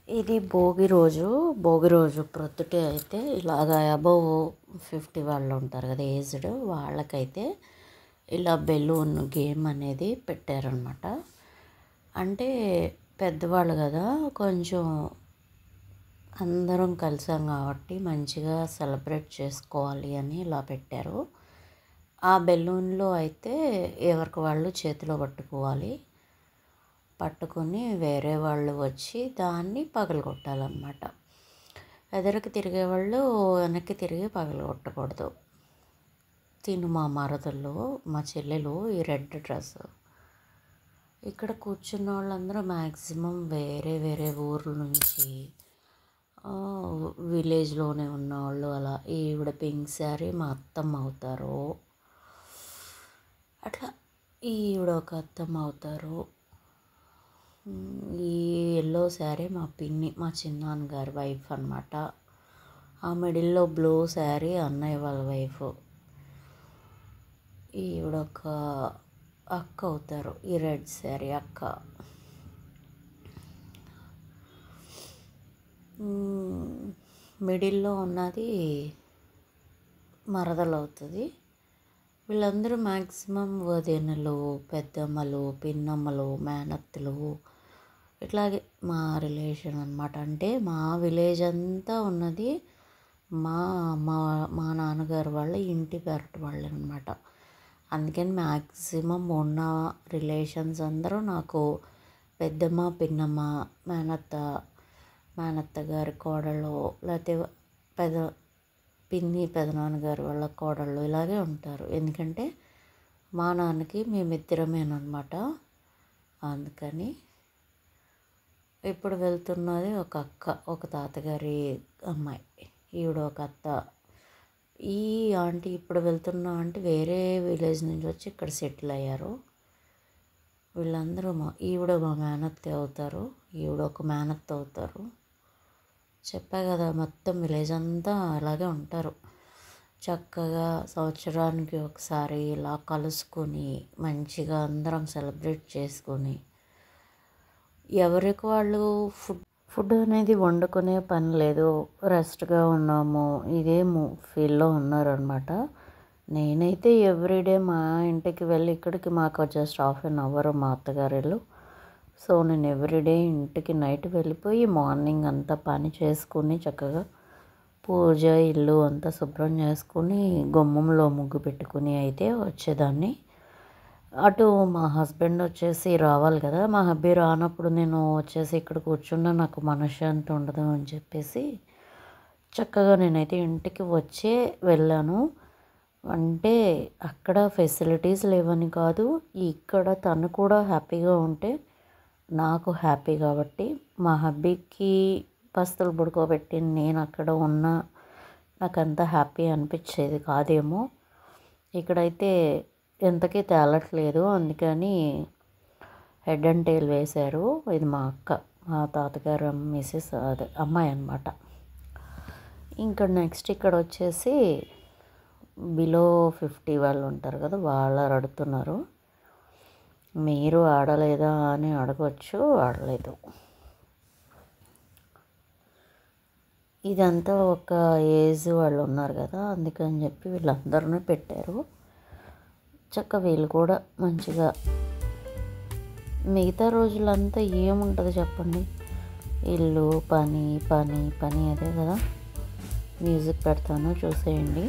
ఇది భోగి రోజు ప్రొద్దుటే అయితే ఇలాగ అబవ్ 50 వాళ్ళు ఉంటారు కదా ఏజ్డ్ వాళ్ళకైతే ఇలా బెలూన్ గేమ్ అనేది పెట్టారనమాట. అంటే పెద్దవాళ్ళు కదా, కొంచెం అందరం కలిసాం కాబట్టి మంచిగా సెలబ్రేట్ చేసుకోవాలి అని ఇలా పెట్టారు. ఆ బెలూన్లో అయితే ఎవరికి వాళ్ళు చేతిలో పట్టుకొని వేరే వాళ్ళు వచ్చి దాన్ని పగలగొట్టాలన్నమాట. ఎదరికి తిరిగేవాళ్ళు వెనక్కి తిరిగి పగలగొట్టకూడదు. మా మరదలు, మా చెల్లెలు ఈ రెడ్ డ్రెస్. ఇక్కడ కూర్చున్న వాళ్ళందరూ మ్యాక్సిమం వేరే వేరే ఊర్ల నుంచి, విలేజ్లోనే ఉన్నవాళ్ళు. అలా ఈవిడ పింక్ శారీ మా అత్తమ్మ అవుతారు, అట్లా ఈవిడ ఒక అత్తమ్మ అవుతారు. ఈ ఎల్లో శారీ మా పిన్ని, మా చిన్నాన్నగారి వైఫ్ అనమాట. ఆ మిడిల్లో బ్లూ శారీ అన్నయ్య వాళ్ళ వైఫ్. ఈవిడొక అక్క అవుతారు, ఈ రెడ్ శారీ అక్క. మిడిల్లో ఉన్నది మరదలు అవుతుంది. వీళ్ళందరూ మ్యాక్సిమం వదినలు, పెద్దమ్మలు, పిన్నమ్మలు, మేనత్తలు, ఇట్లాగే మా రిలేషన్ అనమాట. అంటే మా విలేజ్ అంతా ఉన్నది మా మా నాన్నగారు వాళ్ళ ఇంటి పెరటి వాళ్ళు అనమాట. అందుకని మ్యాక్సిమం ఉన్న రిలేషన్స్ అందరూ నాకు పెద్దమ్మ, పిన్నమ్మ, మేనత్త గారి కోడళ్ళు, లేకపోతే పిన్ని పెదనాన్నగారు వాళ్ళ కోడళ్ళు ఇలాగే ఉంటారు. ఎందుకంటే మా నాన్నకి మేమిద్దరమేనమాట. అందుకని ఇప్పుడు వెళ్తున్నది ఒక అక్క, ఒక తాతగారి అమ్మాయి, ఈవిడ ఒక అత్త. ఈ ఆంటీ ఇప్పుడు వెళ్తున్న ఆంటీ వేరే విలేజ్ నుంచి వచ్చి ఇక్కడ సెటిల్ అయ్యారు. వీళ్ళందరూ ఈవిడ మా మేనత్త అవుతారు, ఈవిడ ఒక మేనత్త అవుతారు. చెప్పా కదా, మొత్తం విలేజ్ అంతా అలాగే ఉంటారు. చక్కగా సంవత్సరానికి ఒకసారి ఇలా కలుసుకొని మంచిగా అందరం సెలబ్రేట్ చేసుకొని, ఎవరికి వాళ్ళు ఫుడ్ అనేది వండుకునే పని లేదు, రెస్ట్గా ఉన్నాము ఇదే ఫీల్లో ఉన్నారనమాట. నేనైతే ఎవ్రీడే మా ఇంటికి వెళ్ళి, ఇక్కడికి మాకు జస్ట్ ½ మా అత్తగారిళ్ళు. సో నేను ఎవ్రీడే ఇంటికి నైట్ వెళ్ళిపోయి మార్నింగ్ అంతా పని చేసుకుని చక్కగా పూజ, ఇల్లు అంతా శుభ్రం చేసుకుని గుమ్మంలో ముగ్గు పెట్టుకుని అయితే వచ్చేదాన్ని. అటు మా హస్బెండ్ వచ్చేసి రావాలి కదా, మా హబ్బీ రానప్పుడు నేను వచ్చేసి ఇక్కడ కూర్చున్నా నాకు మనశ్శాంతి ఉండదు అని చెప్పేసి చక్కగా నేనైతే ఇంటికి వచ్చే వెళ్ళాను. అంటే అక్కడ ఫెసిలిటీస్ లేవని కాదు, ఇక్కడ తను కూడా హ్యాపీగా ఉంటే నాకు హ్యాపీ. కాబట్టి మా హబ్బీకి పస్తులు పడుకోబెట్టి నేను అక్కడ ఉన్నా నాకు అంత హ్యాపీ అనిపించేది కాదేమో. ఇక్కడైతే ఎంతకీ తేలట్లేదు, అందుకని హెడ్ అండ్ టైల్ వేశారు. ఇది మా అక్క, మా తాతగారు మిసెస్, అదే అమ్మాయి అన్నమాట. ఇంకా నెక్స్ట్ ఇక్కడ వచ్చేసి బిలో 50 వాళ్ళు ఉంటారు కదా, వాళ్ళు ఆడుతున్నారు. మీరు ఆడలేదా అని అడగవచ్చు, ఆడలేదు. ఇదంతా ఒక ఏజ్ వాళ్ళు ఉన్నారు కదా, అందుకని చెప్పి వీళ్ళందరినీ పెట్టారు. వీళ్ళు కూడా మంచిగా, మిగతా రోజులంతా ఏముంటుంది చెప్పండి, ఇల్లు పని పని పని, అదే కదా. మ్యూజిక్ పెడతాను, చూసేయండి.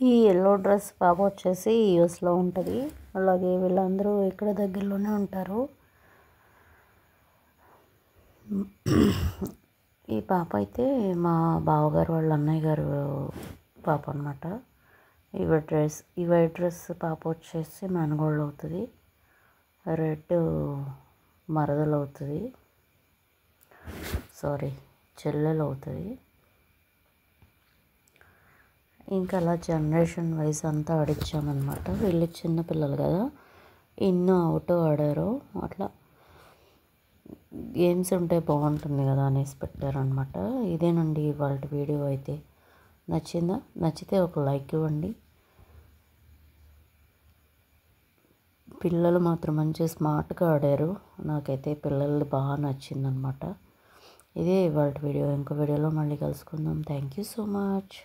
ఈ ఎల్లో డ్రెస్ పాప వచ్చేసి యూఎస్లో ఉంటుంది. అలాగే వీళ్ళందరూ ఇక్కడ దగ్గరలోనే ఉంటారు. ఈ పాప అయితే మా బావగారు వాళ్ళ అన్నయ్య గారు పాప అనమాట. ఈ వైట్ డ్రెస్ పాప వచ్చేసి మేనగోళ్ళు అవుతుంది. రెడ్ మరదలు అవుతుంది, సారీ చెల్లెలు అవుతుంది. ఇంకా అలా జనరేషన్ వైజ్ అంతా ఆడిచ్చామన్నమాట. వీళ్ళు చిన్నపిల్లలు కదా, ఇన్ అవుట్ ఆడారు. అట్లా గేమ్స్ ఉంటే బాగుంటుంది కదా అనేసి పెట్టారనమాట. ఇదేనండి ఇవాళ వీడియో. అయితే నచ్చిందా? నచ్చితే ఒక లైక్ ఇవ్వండి. పిల్లలు మాత్రం మంచి స్మార్ట్గా ఆడారు. నాకైతే పిల్లలు బాగా నచ్చిందనమాట. ఇదే ఇవాళ వీడియో. ఇంకో వీడియోలో మళ్ళీ కలుసుకుందాం. Thank you so much.